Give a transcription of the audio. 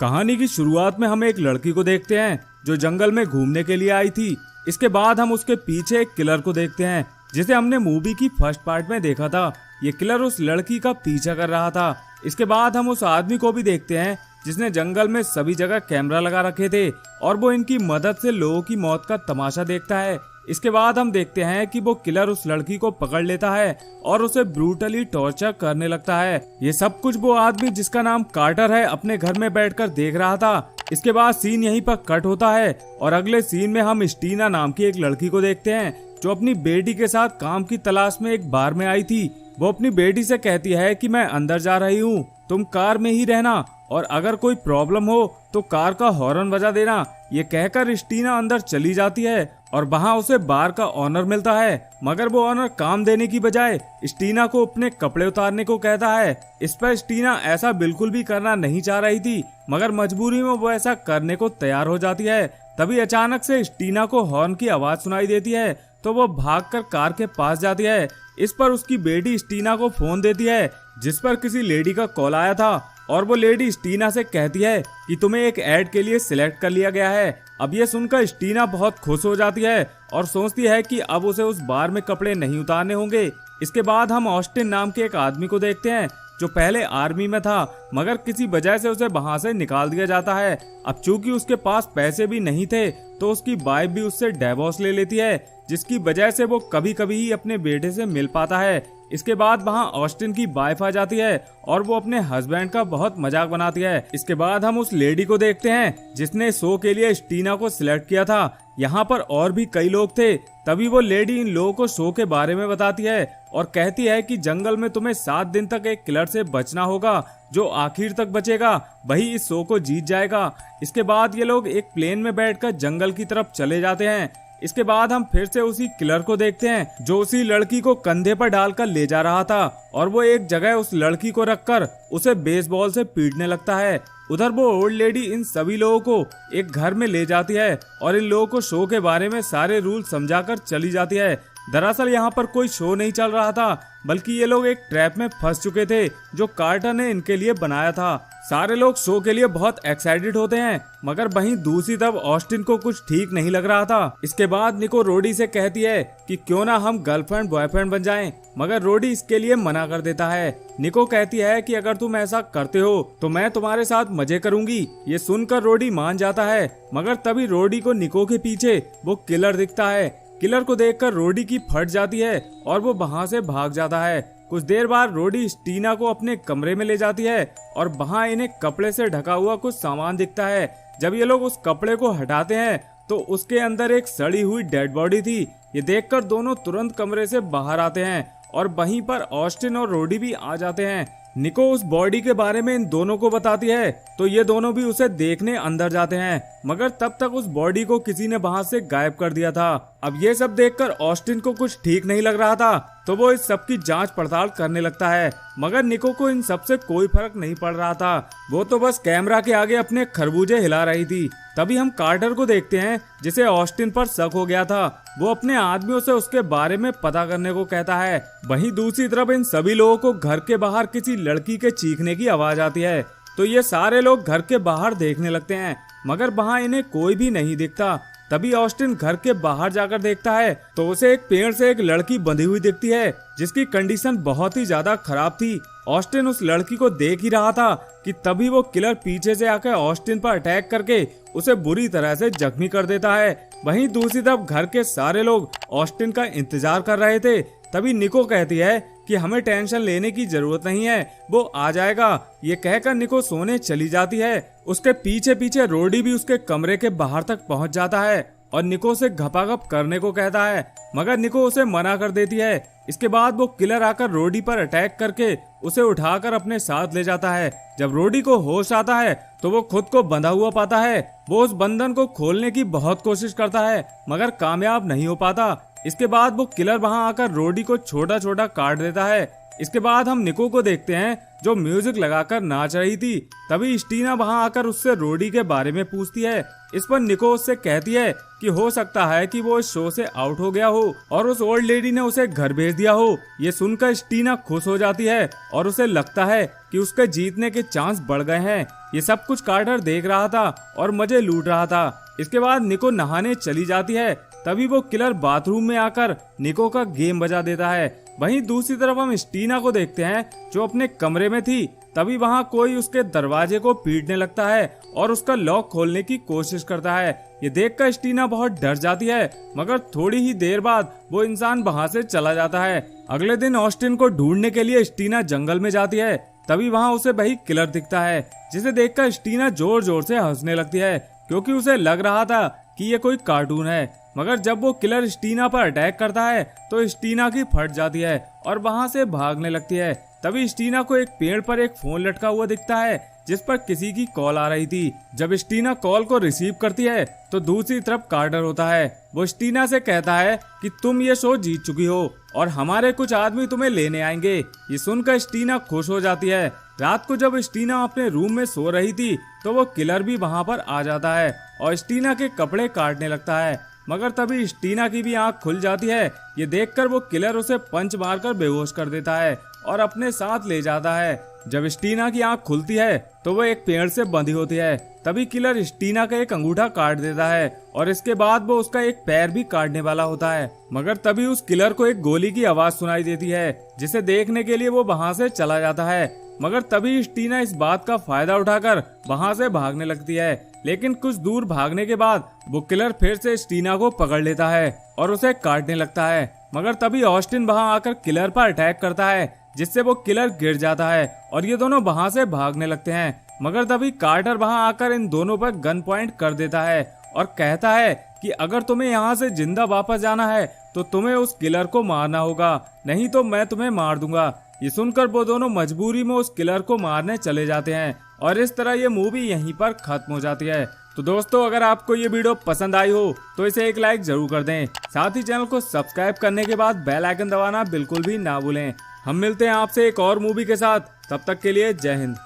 कहानी की शुरुआत में हम एक लड़की को देखते हैं जो जंगल में घूमने के लिए आई थी। इसके बाद हम उसके पीछे एक किलर को देखते हैं जिसे हमने मूवी की फर्स्ट पार्ट में देखा था। ये किलर उस लड़की का पीछा कर रहा था। इसके बाद हम उस आदमी को भी देखते हैं जिसने जंगल में सभी जगह कैमरा लगा रखे थे और वो इनकी मदद से लोगों की मौत का तमाशा देखता है। इसके बाद हम देखते हैं कि वो किलर उस लड़की को पकड़ लेता है और उसे ब्रूटली टॉर्चर करने लगता है। ये सब कुछ वो आदमी जिसका नाम कार्टर है अपने घर में बैठकर देख रहा था। इसके बाद सीन यहीं पर कट होता है और अगले सीन में हम स्टीना नाम की एक लड़की को देखते हैं जो अपनी बेटी के साथ काम की तलाश में एक बार में आई थी। वो अपनी बेटी से कहती है कि मैं अंदर जा रही हूँ, तुम कार में ही रहना और अगर कोई प्रॉब्लम हो तो कार का हॉर्न बजा देना। ये कहकर स्टीना अंदर चली जाती है और वहाँ उसे बार का ऑनर मिलता है, मगर वो ऑनर काम देने की बजाय स्टीना को अपने कपड़े उतारने को कहता है। इस पर स्टीना ऐसा बिल्कुल भी करना नहीं चाह रही थी, मगर मजबूरी में वो ऐसा करने को तैयार हो जाती है। तभी अचानक से स्टीना को हॉर्न की आवाज सुनाई देती है तो वो भागकर कार के पास जाती है। इस पर उसकी बेटी स्टीना को फोन देती है जिस पर किसी लेडी का कॉल आया था और वो लेडी स्टीना से कहती है कि तुम्हें एक ऐड के लिए सिलेक्ट कर लिया गया है। अब ये सुनकर स्टीना बहुत खुश हो जाती है और सोचती है कि अब उसे उस बार में कपड़े नहीं उतारने होंगे। इसके बाद हम ऑस्टिन नाम के एक आदमी को देखते हैं जो पहले आर्मी में था, मगर किसी वजह से उसे वहां से निकाल दिया जाता है। अब चूंकि उसके पास पैसे भी नहीं थे तो उसकी वाइफ भी उससे डिवोर्स ले लेती है, जिसकी वजह से वो कभी कभी ही अपने बेटे से मिल पाता है। इसके बाद वहाँ ऑस्टिन की वाइफ आ जाती है और वो अपने हस्बैंड का बहुत मजाक बनाती है। इसके बाद हम उस लेडी को देखते हैं जिसने शो के लिए स्टीना को सिलेक्ट किया था। यहाँ पर और भी कई लोग थे। तभी वो लेडी इन लोगों को शो के बारे में बताती है और कहती है कि जंगल में तुम्हें 7 दिन तक एक किलर से बचना होगा। जो आखिर तक बचेगा वही इस शो को जीत जाएगा। इसके बाद ये लोग एक प्लेन में बैठकर जंगल की तरफ चले जाते हैं। इसके बाद हम फिर से उसी किलर को देखते हैं जो उसी लड़की को कंधे पर डालकर ले जा रहा था और वो एक जगह उस लड़की को रखकर उसे बेसबॉल से पीटने लगता है। उधर वो ओल्ड लेडी इन सभी लोगों को एक घर में ले जाती है और इन लोगों को शो के बारे में सारे रूल समझाकर चली जाती है। दरअसल यहाँ पर कोई शो नहीं चल रहा था, बल्कि ये लोग एक ट्रैप में फंस चुके थे जो कार्टर ने इनके लिए बनाया था। सारे लोग शो के लिए बहुत एक्साइटेड होते हैं, मगर वहीं दूसरी तरफ ऑस्टिन को कुछ ठीक नहीं लग रहा था। इसके बाद निको रोडी से कहती है कि क्यों ना हम गर्लफ्रेंड बॉयफ्रेंड बन जाएं, मगर रोडी इसके लिए मना कर देता है। निको कहती है कि अगर तुम ऐसा करते हो तो मैं तुम्हारे साथ मजे करूंगी। ये सुनकर रोडी मान जाता है, मगर तभी रोडी को निको के पीछे वो किलर दिखता है। किलर को देखकर रोडी की फट जाती है और वो वहां से भाग जाता है। कुछ देर बाद रोडी स्टीना को अपने कमरे में ले जाती है और वहां इन्हें कपड़े से ढका हुआ कुछ सामान दिखता है। जब ये लोग उस कपड़े को हटाते हैं तो उसके अंदर एक सड़ी हुई डेड बॉडी थी। ये देखकर दोनों तुरंत कमरे से बाहर आते हैं और वहीं पर ऑस्टिन और रोडी भी आ जाते हैं। निको उस बॉडी के बारे में इन दोनों को बताती है तो ये दोनों भी उसे देखने अंदर जाते हैं, मगर तब तक उस बॉडी को किसी ने वहां से गायब कर दिया था। अब ये सब देखकर ऑस्टिन को कुछ ठीक नहीं लग रहा था तो वो इस सब की जांच पड़ताल करने लगता है, मगर निको को इन सब से कोई फर्क नहीं पड़ रहा था। वो तो बस कैमरा के आगे अपने खरबूजे हिला रही थी। तभी हम कार्टर को देखते हैं जिसे ऑस्टिन पर शक हो गया था। वो अपने आदमियों से उसके बारे में पता करने को कहता है। वहीं दूसरी तरफ इन सभी लोगों को घर के बाहर किसी लड़की के चीखने की आवाज आती है तो ये सारे लोग घर के बाहर देखने लगते हैं, मगर वहाँ इन्हें कोई भी नहीं दिखता। तभी ऑस्टिन घर के बाहर जाकर देखता है तो उसे एक पेड़ से एक लड़की बंधी हुई दिखती है जिसकी कंडीशन बहुत ही ज्यादा खराब थी। ऑस्टिन उस लड़की को देख ही रहा था कि तभी वो किलर पीछे से आकर ऑस्टिन पर अटैक करके उसे बुरी तरह से जख्मी कर देता है। वहीं दूसरी तरफ घर के सारे लोग ऑस्टिन का इंतजार कर रहे थे। तभी निको कहती है कि हमें टेंशन लेने की जरूरत नहीं है, वो आ जाएगा। ये कहकर निको सोने चली जाती है। उसके पीछे पीछे रोडी भी उसके कमरे के बाहर तक पहुंच जाता है और निको से घपाघप करने को कहता है, मगर निको उसे मना कर देती है। इसके बाद वो किलर आकर रोडी पर अटैक करके उसे उठाकर अपने साथ ले जाता है। जब रोडी को होश आता है तो वो खुद को बंधा हुआ पाता है। वो उस बंधन को खोलने की बहुत कोशिश करता है, मगर कामयाब नहीं हो पाता। इसके बाद वो किलर वहां आकर रोडी को छोटा छोटा काट देता है। इसके बाद हम निको को देखते हैं जो म्यूजिक लगाकर नाच रही थी। तभी स्टीना वहां आकर उससे रोडी के बारे में पूछती है। इस पर निको उससे कहती है कि हो सकता है कि वो इस शो से आउट हो गया हो और उस ओल्ड लेडी ने उसे घर भेज दिया हो। ये सुनकर स्टीना खुश हो जाती है और उसे लगता है कि उसके जीतने के चांस बढ़ गए हैं। ये सब कुछ कार्टर देख रहा था और मजे लूट रहा था। इसके बाद निको नहाने चली जाती है। तभी वो किलर बाथरूम में आकर निको का गेम बजा देता है। वहीं दूसरी तरफ हम स्टीना को देखते हैं जो अपने कमरे में थी। तभी वहां कोई उसके दरवाजे को पीटने लगता है और उसका लॉक खोलने की कोशिश करता है। ये देखकर स्टीना बहुत डर जाती है, मगर थोड़ी ही देर बाद वो इंसान वहां से चला जाता है। अगले दिन ऑस्टिन को ढूंढने के लिए स्टीना जंगल में जाती है। तभी वहां उसे वही किलर दिखता है, जिसे देखकर स्टीना जोर जोर से हंसने लगती है, क्योंकि उसे लग रहा था कि ये कोई कार्टून है। मगर जब वो किलर स्टीना पर अटैक करता है तो स्टीना की फट जाती है और वहां से भागने लगती है। तभी स्टीना को एक पेड़ पर एक फोन लटका हुआ दिखता है जिस पर किसी की कॉल आ रही थी। जब स्टीना कॉल को रिसीव करती है तो दूसरी तरफ कार्टर होता है। वो स्टीना से कहता है कि तुम ये शो जीत चुकी हो और हमारे कुछ आदमी तुम्हें लेने आएंगे। ये सुनकर स्टीना खुश हो जाती है। रात को जब स्टीना अपने रूम में सो रही थी तो वो किलर भी वहां पर आ जाता है और स्टीना के कपड़े काटने लगता है। मगर तभी स्टीना की भी आंख खुल जाती है। ये देखकर वो किलर उसे पंच मारकर बेहोश कर देता है और अपने साथ ले जाता है। जब स्टीना की आंख खुलती है तो वो एक पेड़ से बंधी होती है। तभी किलर स्टीना का एक अंगूठा काट देता है और इसके बाद वो उसका एक पैर भी काटने वाला होता है। मगर तभी उस किलर को एक गोली की आवाज सुनाई देती है, जिसे देखने के लिए वो वहां से चला जाता है। मगर तभी स्टीना इस बात का फायदा उठाकर वहां से भागने लगती है। लेकिन कुछ दूर भागने के बाद वो किलर फिर से स्टीना को पकड़ लेता है और उसे काटने लगता है। मगर तभी ऑस्टिन वहां आकर किलर पर अटैक करता है, जिससे वो किलर गिर जाता है और ये दोनों वहां से भागने लगते हैं। मगर तभी कार्टर वहां आकर इन दोनों पर गन पॉइंट कर देता है और कहता है कि अगर तुम्हें यहाँ से जिंदा वापस जाना है तो तुम्हें उस किलर को मारना होगा, नहीं तो मैं तुम्हें मार दूंगा। ये सुनकर वो दोनों मजबूरी में उस किलर को मारने चले जाते हैं और इस तरह ये मूवी यहीं पर खत्म हो जाती है। तो दोस्तों, अगर आपको ये वीडियो पसंद आई हो तो इसे एक लाइक जरूर कर दें। साथ ही चैनल को सब्सक्राइब करने के बाद बेल आइकन दबाना बिल्कुल भी ना भूलें। हम मिलते हैं आपसे एक और मूवी के साथ, तब तक के लिए जय हिंद।